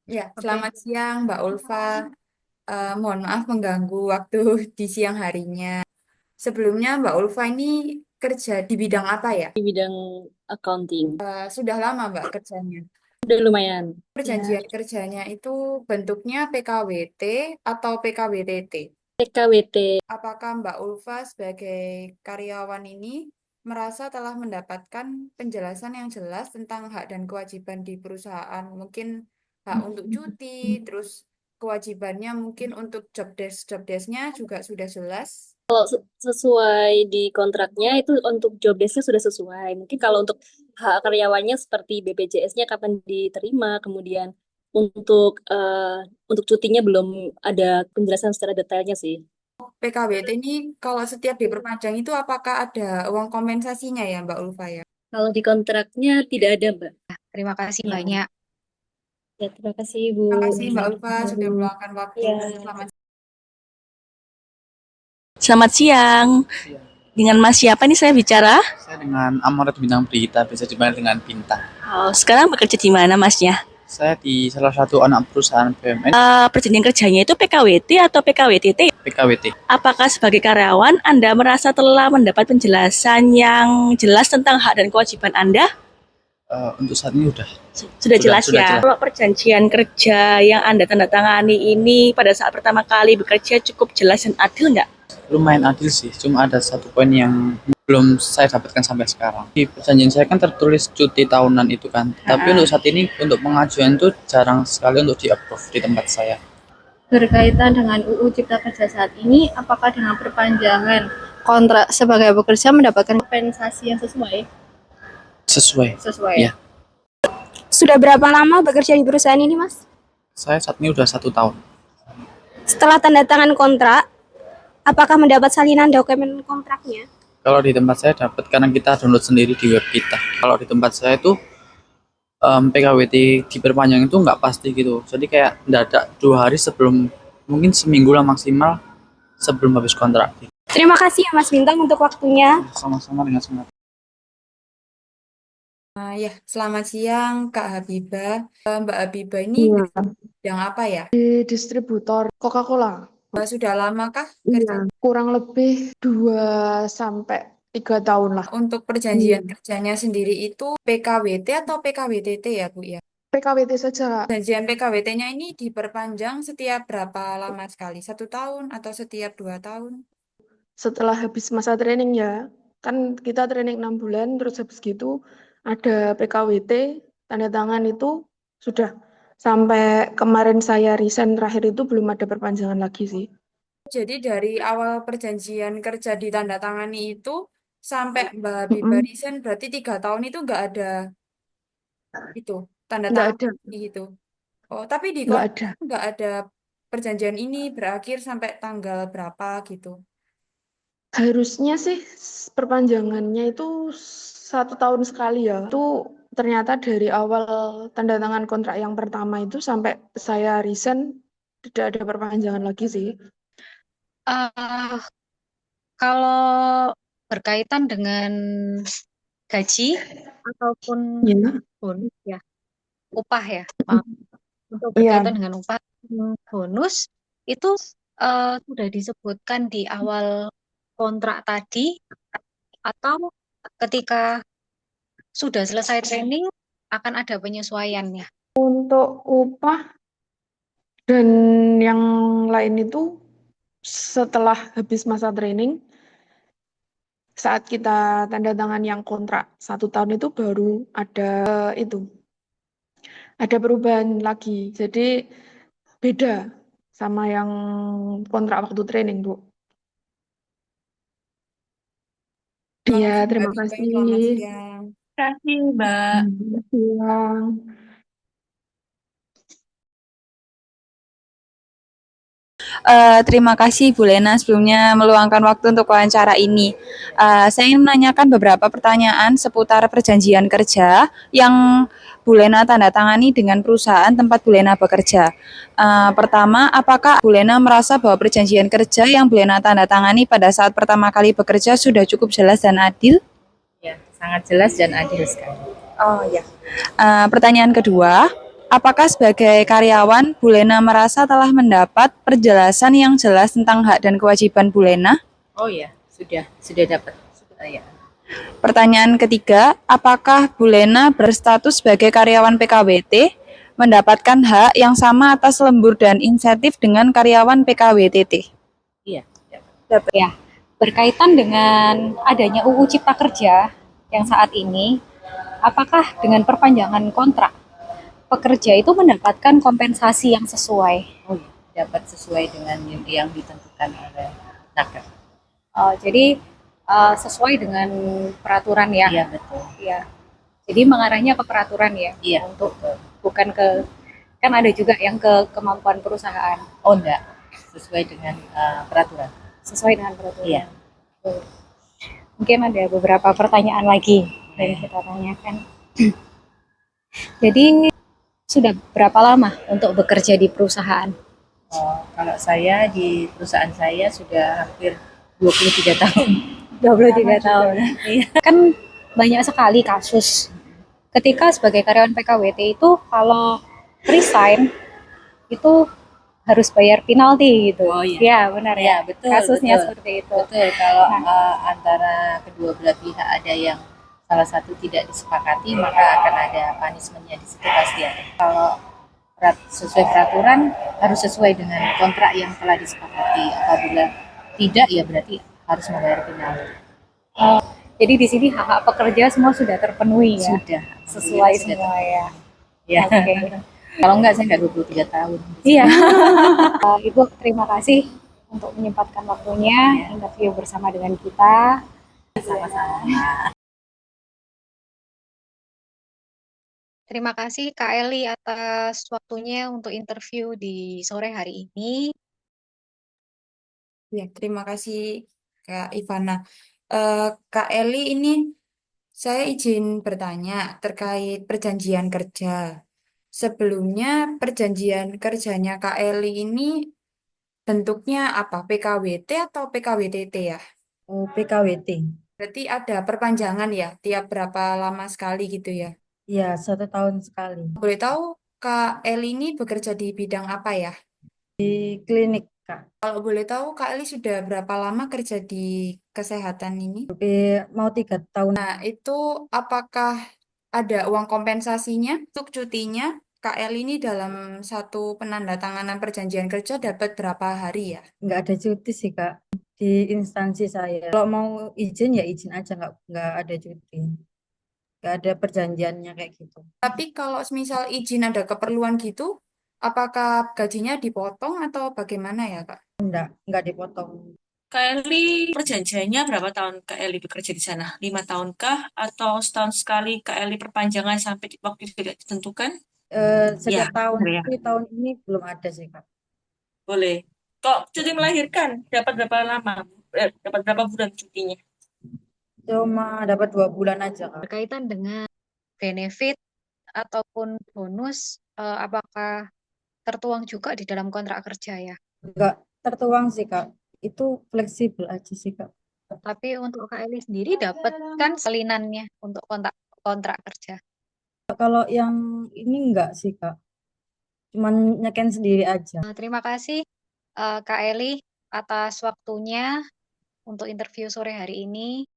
Ya, Oke. selamat siang Mbak Ulfa. Mohon maaf mengganggu waktu di siang harinya. Sebelumnya Mbak Ulfa ini kerja di bidang apa ya? Di bidang accounting. Sudah lama Mbak kerjanya. Udah lumayan. Ya. Perjanjian kerjanya itu bentuknya PKWT atau PKWTT. PKWT. Apakah Mbak Ulfa sebagai karyawan ini merasa telah mendapatkan penjelasan yang jelas tentang hak dan kewajiban di perusahaan? Mungkin hak untuk cuti, terus kewajibannya mungkin untuk job desk-nya juga sudah jelas. Kalau sesuai di kontraknya itu untuk job desk-nya sudah sesuai. Mungkin kalau untuk hak karyawannya seperti BPJS-nya kapan diterima, kemudian untuk cutinya belum ada penjelasan secara detailnya sih. PKWT ini kalau setiap diperpanjang itu apakah ada uang kompensasinya ya Mbak Ulfa ya? Kalau di kontraknya tidak ada, Mbak. Terima kasih Ya, banyak. ya terima kasih, Ibu. Terima kasih Mbak Ulfa sudah meluangkan waktu. Ya. Selamat Selamat siang. Dengan Mas siapa nih saya bicara? Saya dengan Amoret Bintang Brita, bisa dipanggil dengan Bintang. Oh, sekarang bekerja di mana Masnya? Saya di salah satu anak perusahaan BUMN, Perjanjian kerjanya itu PKWT atau PKWTT? PKWT. Apakah sebagai karyawan Anda merasa telah mendapat penjelasan yang jelas tentang hak dan kewajiban Anda? Untuk saat ini Sudah jelas sudah ya. jelas. Kalau perjanjian kerja yang Anda tanda tangani ini pada saat pertama kali bekerja cukup jelas dan adil nggak? Lumayan adil sih, cuma ada satu poin yang belum saya dapatkan sampai sekarang. Di perjanjian saya kan tertulis cuti tahunan itu kan, tapi untuk saat ini untuk pengajuan itu jarang sekali untuk di-approve di tempat saya. Berkaitan dengan UU Cipta Kerja saat ini, apakah dengan perpanjangan kontrak sebagai pekerja mendapatkan kompensasi yang sesuai? Sesuai. Sesuai ya. Ya, Sudah berapa lama bekerja di perusahaan ini, Mas? saya saat ini udah 1 tahun. Setelah tanda tangan kontrak, apakah mendapat salinan dokumen kontraknya? Kalau di tempat saya dapat karena kita download sendiri di web kita. Kalau di tempat saya itu PKWT diperpanjang itu nggak pasti gitu. Jadi kayak mendadak 2 hari sebelum, mungkin seminggu lah maksimal sebelum habis kontrak. Terima kasih ya Mas Bintang untuk waktunya. Sama-sama dengan semangat. Ya, selamat siang Kak Habibah. Mbak Habibah ini Iya, bidang apa ya? di distributor Coca-Cola. Sudah lamakah Iya, kerja? kurang lebih 2 sampai 3 tahun lah. Untuk Iya, perjanjian kerjanya sendiri itu PKWT atau PKWTT ya Bu ya? PKWT saja, Kak. Perjanjian PKWT-nya ini diperpanjang setiap berapa lama sekali? 1 tahun atau setiap 2 tahun? Setelah habis masa training ya, kan kita training 6 bulan, terus habis gitu ada PKWT, tanda tangan itu sudah. Sampai kemarin saya resign terakhir itu belum ada perpanjangan lagi sih. Jadi dari awal perjanjian kerja ditandatangani itu sampai Mbak Habibah Mm-mm. resign berarti 3 tahun itu nggak ada itu tanda Nggak tangan ada, gitu. Oh, tapi di nggak kontrak ada. nggak ada perjanjian ini berakhir sampai tanggal berapa gitu. Harusnya sih perpanjangannya itu 1 tahun sekali ya. Itu ternyata dari awal tanda tangan kontrak yang pertama itu sampai saya resign tidak ada perpanjangan lagi sih. Eh, kalau berkaitan dengan gaji ataupun Ya, bonus ya, upah ya, maaf. Untuk iya. berkaitan dengan upah dan bonus itu sudah disebutkan di awal kontrak tadi atau ketika sudah selesai training akan ada penyesuaiannya. Untuk upah dan yang lain itu setelah habis masa training, saat kita tanda tangan yang kontrak 1 tahun itu baru ada itu, ada perubahan lagi. Jadi beda sama yang kontrak waktu training, Bu. Terima Iya, kasih Mbak terima Habibah, kasih. selamat siang. Terima kasih, Mbak. Iya. Terima kasih Bu Lena sebelumnya meluangkan waktu untuk wawancara ini. Saya ingin menanyakan beberapa pertanyaan seputar perjanjian kerja yang Bu Lena tanda tangani dengan perusahaan tempat Bu Lena bekerja. Pertama, apakah Bu Lena merasa bahwa perjanjian kerja yang Bu Lena tanda tangani pada saat pertama kali bekerja sudah cukup jelas dan adil? Ya, sangat jelas dan adil sekali. Oh ya. Pertanyaan kedua, Apakah sebagai karyawan, Bu Lena merasa telah mendapat penjelasan yang jelas tentang hak dan kewajiban Bu Lena? Oh ya, sudah dapat. Sudah ya. Pertanyaan ketiga, apakah Bu Lena berstatus sebagai karyawan PKWT mendapatkan hak yang sama atas lembur dan insentif dengan karyawan PKWTT? Iya. Dapat. Ya, berkaitan dengan adanya UU Cipta Kerja yang saat ini, apakah dengan perpanjangan kontrak pekerja itu mendapatkan kompensasi yang sesuai? Oh ya, dapat sesuai dengan yang ditentukan oleh Naker. Jadi sesuai dengan peraturan ya. Iya, betul. Iya. Jadi mengarahnya ke peraturan ya. Iya, untuk bukan ke, kan ada juga yang ke kemampuan perusahaan. Oh enggak, sesuai dengan peraturan. Sesuai dengan peraturan. Iya. Mungkin ada beberapa pertanyaan lagi yang kita tanyakan. Jadi sudah berapa lama untuk bekerja di perusahaan? Kalau saya di perusahaan saya sudah hampir 23 tahun. 23 tahun. Iya. Kan banyak sekali kasus. Ketika sebagai karyawan PKWT itu kalau resign itu harus bayar penalti gitu. Oh iya. Ya, benar Iya, ya. betul. Kasusnya Betul. seperti itu. Betul, kalau antara kedua belah pihak ada yang salah satu tidak disepakati, maka akan ada punishment-nya di situ pasti ada. Kalau sesuai peraturan harus sesuai dengan kontrak yang telah disepakati. Apabila tidak, ya berarti harus membayar penalti. Jadi di sini hak-hak pekerja semua sudah terpenuhi ya. Sudah. Sesuai Sudah semua ya. Ya. Oke. Kalau enggak, saya enggak 23 tahun. Iya. Ibu, terima kasih untuk menyempatkan waktunya interview bersama dengan kita. Sama-sama. Terima kasih Kak Eli atas waktunya untuk interview di sore hari ini. Ya, terima kasih Kak Ivana. Kak Eli, ini saya izin bertanya terkait perjanjian kerja. Sebelumnya perjanjian kerjanya Kak Eli ini bentuknya apa? PKWT atau PKWTT ya? Oh, PKWT. Berarti ada perpanjangan ya, tiap berapa lama sekali gitu ya? Iya, 1 tahun sekali. Boleh tahu Kak Eli ini bekerja di bidang apa ya? Di klinik, Kak. Kalau boleh tahu Kak Eli sudah berapa lama kerja di kesehatan ini? Mau 3 tahun. Nah, itu apakah ada uang kompensasinya untuk cutinya? Kak Eli ini dalam satu penandatanganan perjanjian kerja dapat berapa hari ya? Nggak ada cuti sih, Kak. Di instansi saya. Kalau mau izin ya izin aja, nggak ada cuti. Nggak ada perjanjiannya kayak gitu. Tapi kalau misal izin ada keperluan gitu, apakah gajinya dipotong atau bagaimana ya, Kak? Nggak dipotong. Kak Eli perjanjiannya berapa tahun Kak Eli bekerja di sana? 5 tahunkah atau setahun sekali Kak Eli perpanjangan sampai di waktu tidak ditentukan? Setiap tahun, Ya. tapi tahun ini belum ada sih, Kak. Boleh. Kok cuti melahirkan dapat berapa lama? Dapat berapa bulan cutinya? Cuma dapat 2 bulan aja, Kak. Berkaitan dengan benefit ataupun bonus, apakah tertuang juga di dalam kontrak kerja ya? Nggak tertuang sih, Kak. Itu fleksibel aja sih, Kak. Tapi untuk Kak Eli sendiri dapat kan salinannya untuk kontrak kerja? Kalau yang ini enggak sih, Kak. Cuman nyeken sendiri aja. Terima kasih Kak Eli atas waktunya untuk interview sore hari ini.